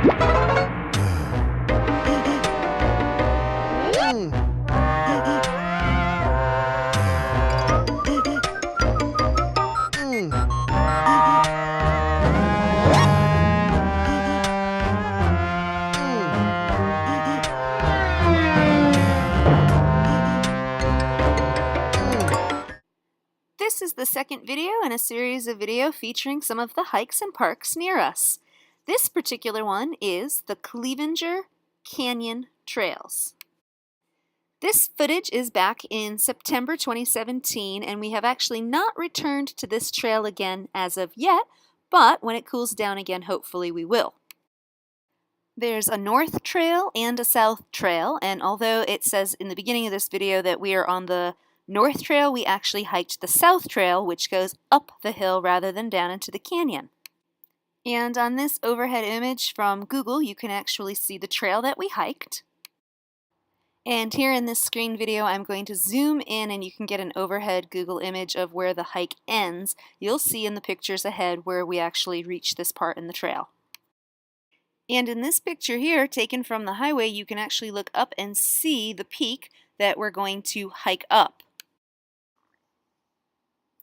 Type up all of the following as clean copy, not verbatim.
This is the second video in a series of video featuring some of the hikes and parks near us. This particular one is the Clevenger Canyon Trails. This footage is back in September 2017, and we have actually not returned to this trail again as of yet, but when it cools down again, hopefully we will. There's a north trail and a south trail, and although it says in the beginning of this video that we are on the north trail, we actually hiked the south trail, which goes up the hill rather than down into the canyon. And on this overhead image from Google, you can actually see the trail that we hiked. And here in this screen video, I'm going to zoom in and you can get an overhead Google image of where the hike ends. You'll see in the pictures ahead where we actually reach this part in the trail. And in this picture here, taken from the highway, you can actually look up and see the peak that we're going to hike up.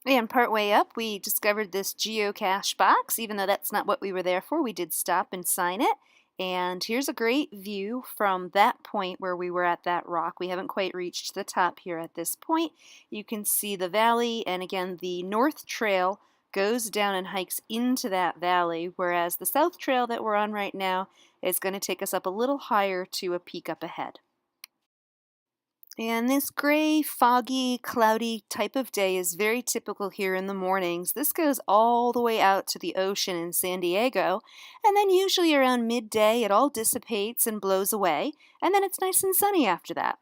And partway up, we discovered this geocache box. Even though that's not what we were there for, we did stop and sign it. And here's a great view from that point where we were at that rock. We haven't quite reached the top here at this point. You can see the valley, and again, the north trail goes down and hikes into that valley, whereas the south trail that we're on right now is going to take us up a little higher to a peak up ahead. And this gray, foggy, cloudy type of day is very typical here in the mornings. This goes all the way out to the ocean in San Diego, and then usually around midday it all dissipates and blows away, and then it's nice and sunny after that.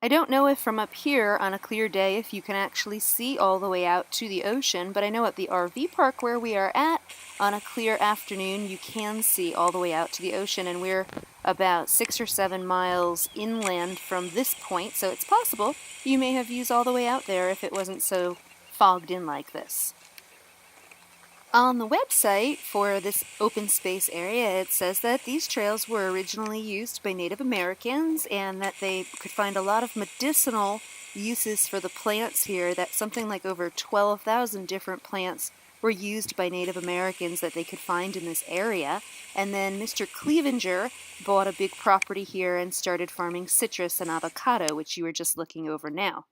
I don't know if from up here on a clear day if you can actually see all the way out to the ocean, but I know at the RV park where we are at, on a clear afternoon you can see all the way out to the ocean, and we're about 6 or 7 miles inland from this point, so it's possible you may have views all the way out there if it wasn't so fogged in like this. On the website for this open space area, it says that these trails were originally used by Native Americans and that they could find a lot of medicinal uses for the plants here, that something like over 12,000 different plants were used by Native Americans that they could find in this area. And then Mr. Clevenger bought a big property here and started farming citrus and avocado, which you were just looking over now.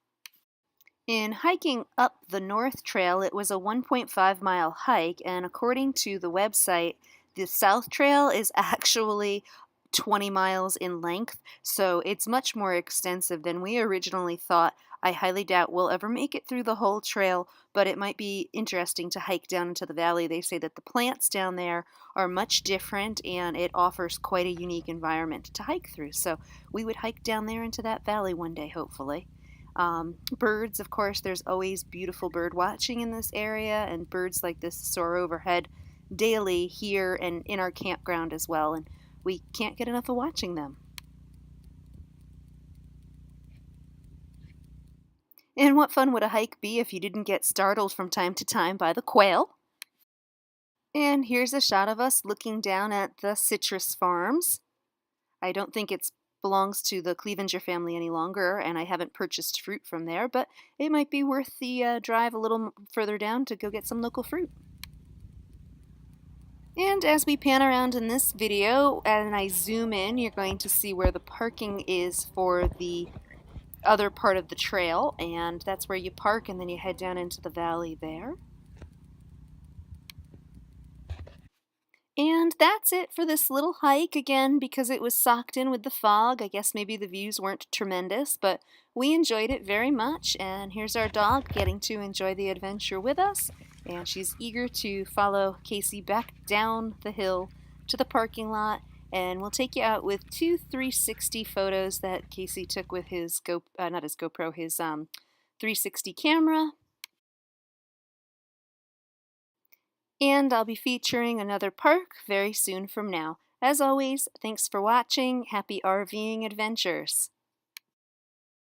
In hiking up the north trail, it was a 1.5-mile hike, and according to the website, the south trail is actually 20 miles in length, so it's much more extensive than we originally thought. I highly doubt we'll ever make it through the whole trail, but it might be interesting to hike down into the valley. They say that the plants down there are much different, and it offers quite a unique environment to hike through, so we would hike down there into that valley one day, hopefully. Birds, of course, there's always beautiful bird watching in this area, and birds like this soar overhead daily here and in our campground as well, and we can't get enough of watching them. And what fun would a hike be if you didn't get startled from time to time by the quail? And here's a shot of us looking down at the citrus farms. I don't think it belongs to the Clevenger family any longer, and I haven't purchased fruit from there, but it might be worth the drive a little further down to go get some local fruit. And as we pan around in this video and I zoom in, you're going to see where the parking is for the other part of the trail, and that's where you park and then you head down into the valley there. And that's it for this little hike. Again, because it was socked in with the fog, I guess maybe the views weren't tremendous, but we enjoyed it very much. And here's our dog getting to enjoy the adventure with us, and she's eager to follow Casey back down the hill to the parking lot, and we'll take you out with 2 360 photos that Casey took with his his 360 camera. And I'll be featuring another park very soon from now. As always, thanks for watching. Happy RVing adventures!